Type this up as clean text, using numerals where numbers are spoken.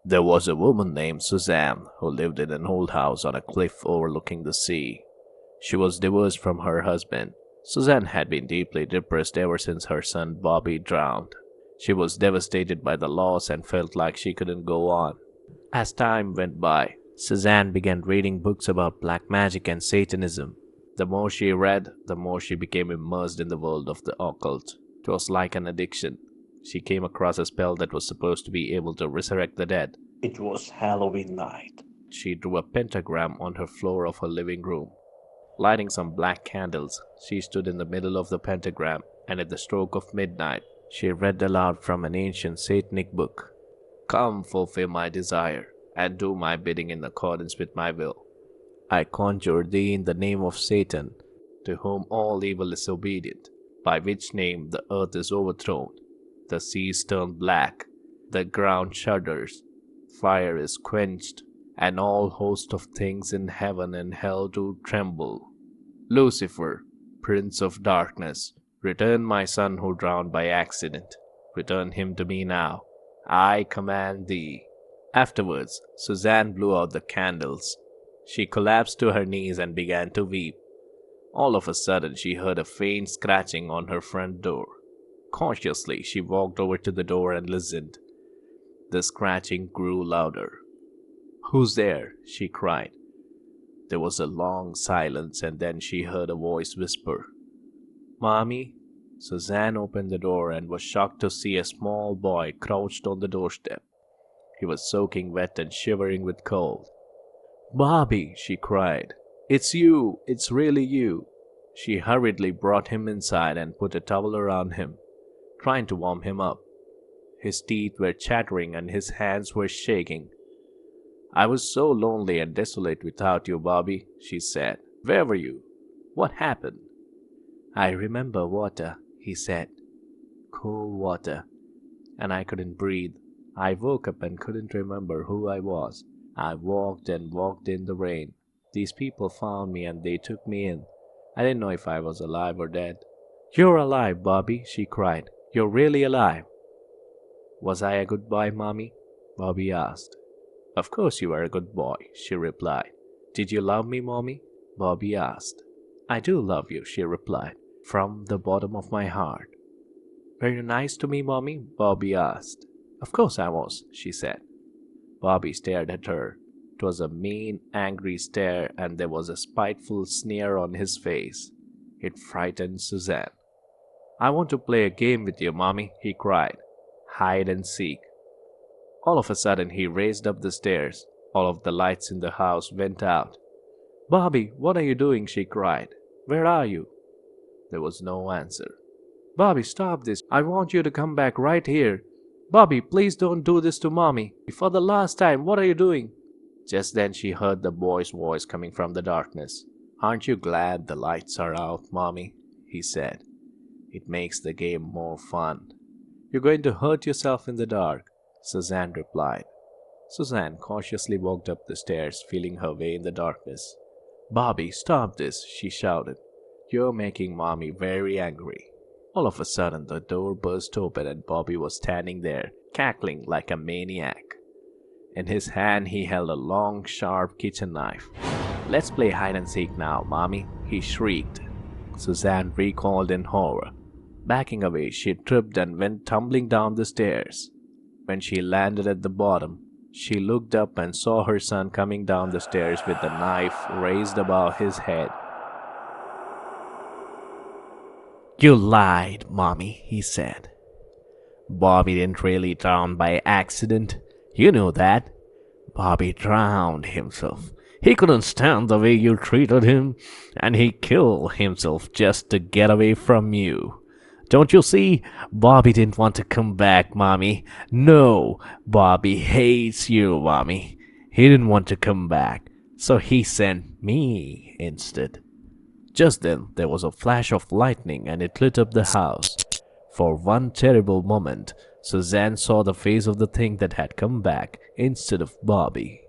There was a woman named Suzanne who lived in an old house on a cliff overlooking the sea. She was divorced from her husband. Suzanne had been deeply depressed ever since her son Bobby drowned. She was devastated by the loss and felt like she couldn't go on. As time went by, Suzanne began reading books about black magic and Satanism. The more she read, the more she became immersed in the world of the occult. It was like an addiction. She came across a spell that was supposed to be able to resurrect the dead. It was Halloween night. She drew a pentagram on her floor of her living room. Lighting some black candles, she stood in the middle of the pentagram, and at the stroke of midnight, she read aloud from an ancient satanic book. Come, fulfill my desire, and do my bidding in accordance with my will. I conjure thee in the name of Satan, to whom all evil is obedient, by which name the earth is overthrown, the seas turn black, the ground shudders, fire is quenched, and all host of things in heaven and hell do tremble. Lucifer, prince of darkness, return my son who drowned by accident. Return him to me now. I command thee. Afterwards, Suzanne blew out the candles. She collapsed to her knees and began to weep. All of a sudden, she heard a faint scratching on her front door. Cautiously, she walked over to the door and listened. The scratching grew louder. Who's there? She cried. There was a long silence, and then she heard a voice whisper, Mommy? Suzanne opened the door and was shocked to see a small boy crouched on the doorstep. He was soaking wet and shivering with cold. Bobby, she cried. It's you. It's really you. She hurriedly brought him inside and put a towel around him, trying to warm him up. His teeth were chattering and his hands were shaking. I was so lonely and desolate without you, Bobby, she said. Where were you? What happened? I remember water, he said. Cool water. And I couldn't breathe. I woke up and couldn't remember who I was. I walked and walked in the rain. These people found me and they took me in. I didn't know if I was alive or dead. You're alive, Bobby, she cried. You're really alive. Was I a good boy, Mommy? Bobby asked. Of course you were a good boy, she replied. Did you love me, Mommy? Bobby asked. I do love you, she replied, from the bottom of my heart. Were you nice to me, Mommy? Bobby asked. Of course I was, she said. Bobby stared at her. It was a mean, angry stare, and there was a spiteful sneer on his face. It frightened Suzanne. I want to play a game with you, Mommy, he cried. Hide and seek. All of a sudden, he raced up the stairs. All of the lights in the house went out. Bobby, what are you doing? She cried. Where are you? There was no answer. Bobby, stop this. I want you to come back right here. Bobby, please don't do this to Mommy. For the last time, what are you doing? Just then she heard the boy's voice coming from the darkness. Aren't you glad the lights are out, Mommy? He said. It makes the game more fun. You're going to hurt yourself in the dark, Suzanne replied. Suzanne cautiously walked up the stairs, feeling her way in the darkness. Bobby, stop this, she shouted. You're making Mommy very angry. All of a sudden, the door burst open and Bobby was standing there, cackling like a maniac. In his hand, he held a long, sharp kitchen knife. Let's play hide and seek now, Mommy, he shrieked. Suzanne recoiled in horror. Backing away, she tripped and went tumbling down the stairs. When she landed at the bottom, she looked up and saw her son coming down the stairs with the knife raised above his head. You lied, Mommy, he said. Bobby didn't really drown by accident. You know that. Bobby drowned himself. He couldn't stand the way you treated him, and he killed himself just to get away from you. Don't you see? Bobby didn't want to come back, Mommy. No, Bobby hates you, Mommy. He didn't want to come back, so he sent me instead. Just then, there was a flash of lightning and it lit up the house. For one terrible moment, Suzanne saw the face of the thing that had come back instead of Bobby.